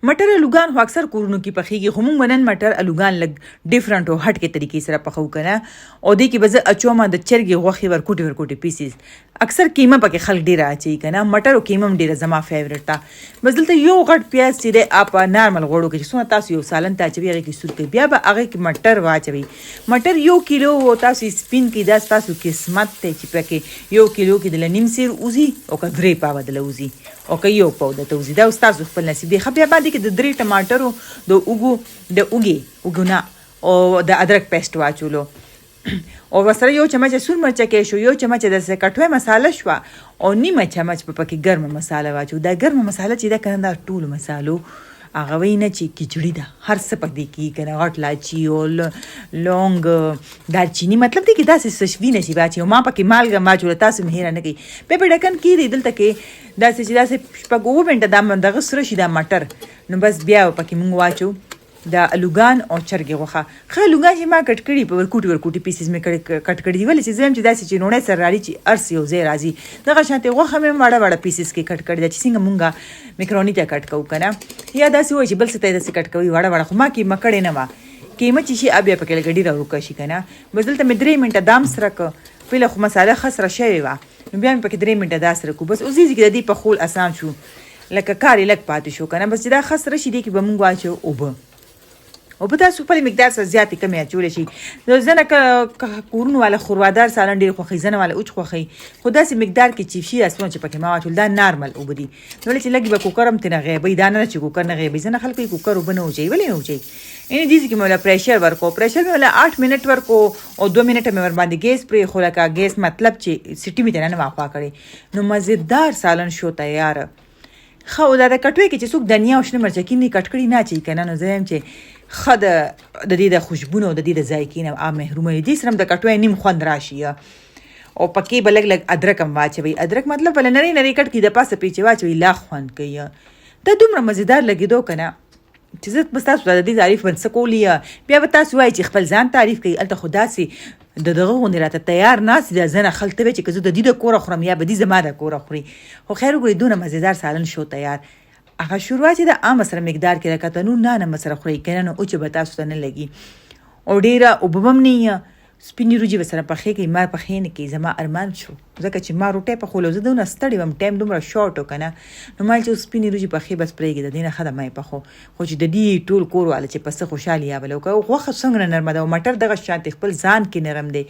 مټر الوګان خو اکثر کورونو کې پخېږي، خو موږ نن مټر الوګان لږ ډیفرنٹ او هټ کې طریقې سره پخو کنه. او دې کې به زه اچوم د چرګې غوښې ورکوټې پیسز. اکثر کیمه پکې خلک ډېره اچوي کنه، مټر او کیمه هم ډېره زما فیورټ ده. بس دلته یو غټ پیاز چې دی اپ نارمل غوړو کې چې څومره تاسو یو سالن ته اچوي هغې کې سور کوي، بیا به هغې کې مټر واچوي. مټر 1 کیلو تاسو سپین کې دا ستاسو قسمت دی چې پکې 1 کیلو کې دله نیم سیر وځي او که 3 پاوه دله وځي او که 1 پاو درته وځي، دا ستاسو خپل نصیب دی. ښه بیا باندې کې د 3 ټماټرو د اوږو نه او د ادرک پیسټ واچولو او ورسره یو چمچ سور مرچکې شو، یو چمچ د کټوۍ مساله شوه او نیمه چمچ په پکې ګرمه مساله واچو. دا ګرمه مساله چې دا کنه دا ټولو مسالو هغه وی نه چې کچړي ده، هر څه پکې کېږي کنه، غټ لاچي او لونګ دارچیني، مطلب دی کې داسې سشوي نشي واچي. او ما پکې مالګه واچوله، تاسو مې هېره نه کوي. بیا په ډکن کېږدئ دلته کې داسې چې داسې شپږ 9 منټه دا دغه سره شي دا مټر، نو بس بیا پکې مونږ واچو د الوګان او چرګې غوښه. ښه الوګان چې ما کټ کړي په ورکوټي پیسز مې کټ کړي دي، ولې چې زه هم چې داسې چې نوڼی سره راړي چې هر څه یو ځای راځي، دغه شانتې غوښه مې واړه پیسز کې کټ کړي ده چې څنګه مونږ میکروني ته کټ کوو که نه، یا داسې وایي چې بل څه ته یې داسې کټ کوي واړه. خو ما کیمه کړې نه وه، کیمه چې شي بیا پکې لږه ډېره ورکه شي که نه. بس دلته مې 3 منټه دام سره که پهله خو مساله ښه سره شوې وه، نو بیا مې پکې 3 منټه دا سره کړو. بس اوس دې کې د دې پخول آسان شو، لکه کار یې لږ پاتې شو که نه. بس چې دا ښه سره شي دې کې به مونږ واچو اوبه، او په تاسو خپل مقدار سره زیاتې کمې اچولی شي. ځنه که کورونو والا خوروادار سالن ډېر خوښوي، ځنه والا اوچ خوښوي، خو داسې مقدار کې چې شي اسونه چې پکې ما واچول دا نارمل اوبه دي. نو ولې چې لږ به کوکر هم ترېنه غیبوي، دا نه چې کوکر نه غیبوي. ځنه خلکو یې کوکر اوبه نه وچوي، ولې نه وچوي؟ یعنې دې کې مې ولا پریشر ورکو، پریشر مې ولا 8 منټ ورکو او 2 منټه مې ورباندې ګیس پرېښو، لکه ګیس مطلب چې سیټي مې ترېنه نه واخوا کړې. نو مزېدار سالن شو تیار. ښه او دا د کټوۍ کې چې څوک دنیا او شنه مرچکي نه کټ کړي نه اچوي که نه، نو زه یم چې ښه د دې د خوشبو او د دې د ذایقې نه محرومه وي. دې سره هم د کټوۍ نیم خوند راشي. او پکې به لږ ادرک هم واچوي. ادرک مطلب بله نری کټ کړي، د پاسه پیچې واچوي، لا خوند کوي. دا دومره مزېدار لګېدو که نه چې زه بس تاسو د دې تعریف باندې څه کولی. بیا به تاسو وایي چې خپل ځان تعریف کوي، هلته خو داسې د دغه غوندې راته تیار ناست دي. ځنه خلک ته وایي چې که زه د دې د کوره خورم یا به دې زما د کوره خوري. خو خیر وګورئ دونه مزېدار سالن شو تیار. هغه شوروا چې د عامه سره مقدار کې لکه تنور نانه سره خورئ که نه، نو اوچه به تاسو ته نه لګي او ډېره اوبه به هم نه. سپینې روجې به سره پخې کوي، ما پخې نه کوي. زما ارمان شو ځکه چې ما روټۍ پخوله، زه دونه ستړې وم، ټایم دومره شارټ و که نه، نو ما چې اوس سپینې روجې پخې بس پرېږدي، د دې نه ښه ده ما یې پخو. خو چې د دې ټول کور واله چې په څه خوشحالي یاوله وکړه. غوښه څومره نرمه ده او مټر دغه شانتې خپل ځان کې نرم دی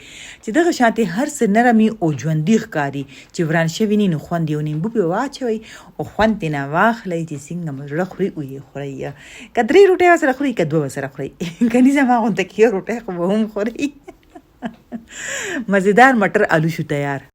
چې دغه شانتې هر څه نرم وي او ژوندي ښکاري. چې وران شوي نه، نو خوند یې نیمبو پرې واچوئ او خوند ترې نه واخلئ چې څنګه مو زړه خوري ویې خورئ. که 3 روټۍ ورسره خورئ که 2 ورسره خورئ، کني زما غونته کې یو روټۍ خو به هم خورئ. مزېدار مټر آلو شو تیار.